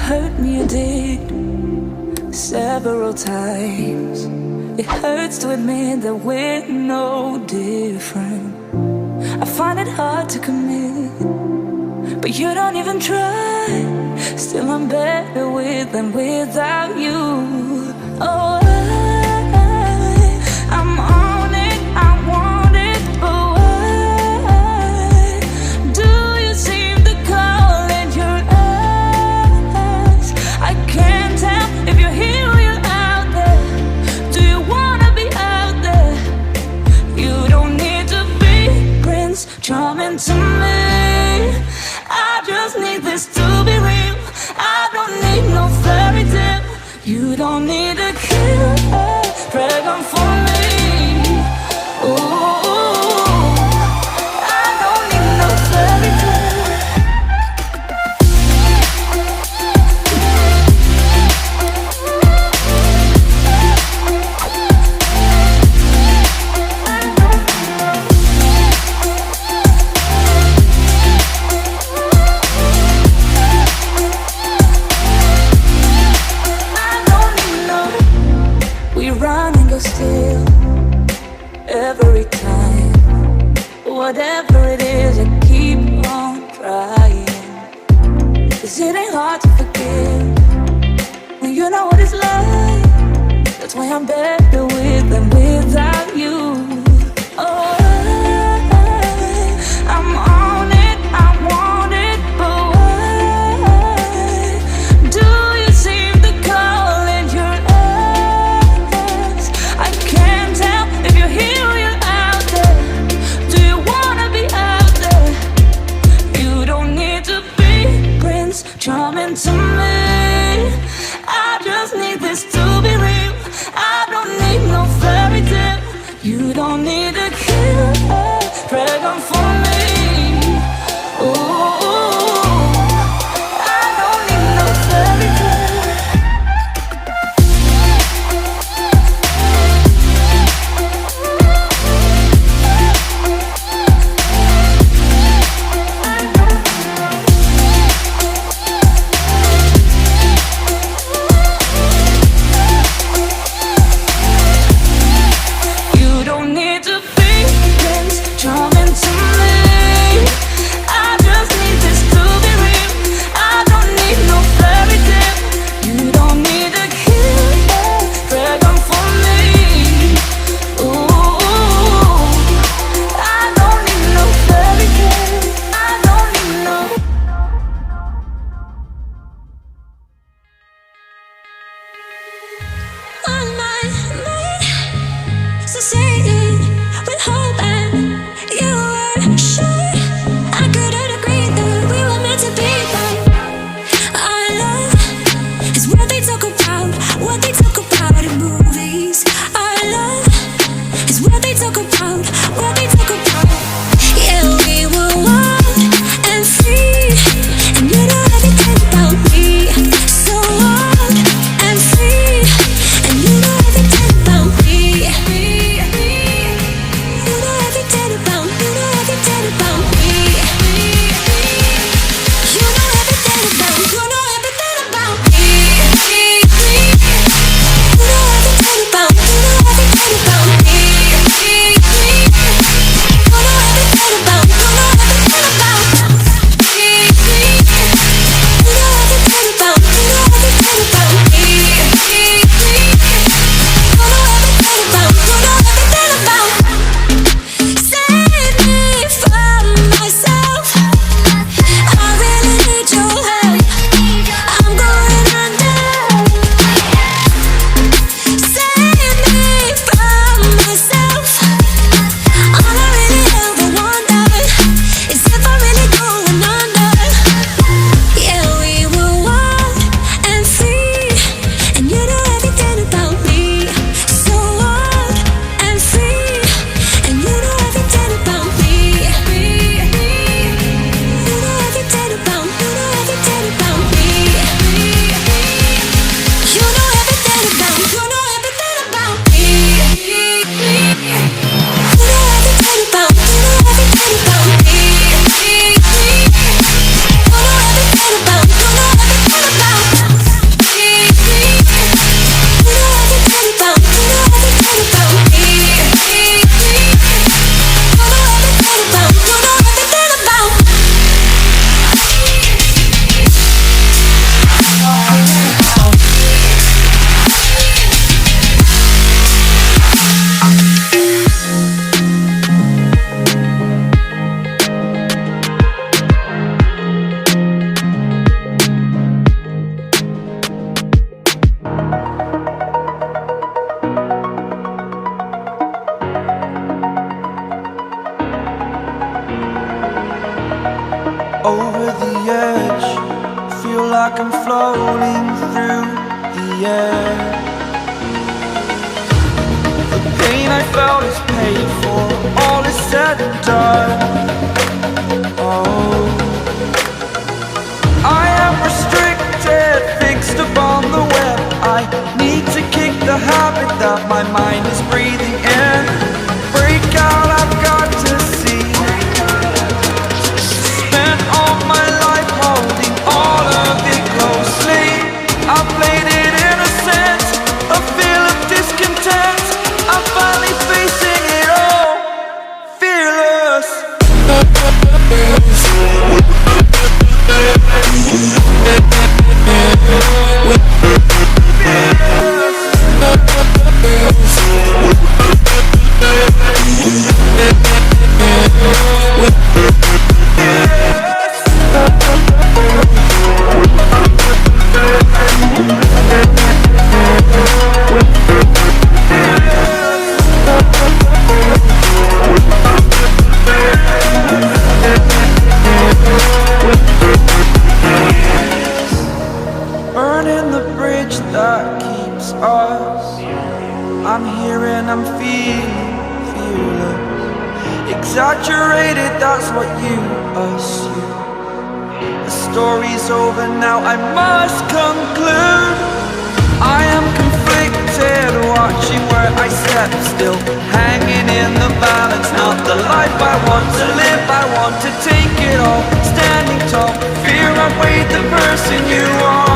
hurt me, you did, several times. It hurts to admit that we're no different. I find it hard to commit, but you don't even try. Still I'm better with than without you. Oh, I'm on it, I want it, but why do you seem to call in your eyes? I can't tell if you're here or you're out there. Do you wanna be out there? You don't need to be Prince Charming to me. I just need this to be real. I don't need no fairy tale. You don't need to kill a dragon for me. Ooh, I don't need no fairy tale. Still, every time, whatever it is, I keep on trying. 'Cause it ain't hard to forgive when you know what it's like. That's why I'm better with than without you. Oh, I'm on it, I want it, but why do you seem to call in your eyes? I can't tell if you're here or you're out there. Do you wanna be out there? You don't need to be Prince Charming to me. I just need this to be real. I don't need no fairy tale. You don't need to kill a dragon for me. Ooh, I don't need no fairy tale. You don't need to like I'm floating through the air. The pain I felt is paid for, all is said and done. Oh, I am restricted, fixed upon the web. I need to kick the habit that my mind is breathing in. Break out, I've got to see. Spent all my life holding all of it closely. I played it innocent, a feel of discontent. I'm finally facing it all, fearless. Burning the bridge that keeps us. I'm here and I'm feeling fearless. Exaggerated, that's what you assume. The story's over now, I must conclude. I am conflicted, watching where I step still, hanging in the balance. Not the life I want to live, I want to take it all. Standing tall, fear I've weighed the person you are.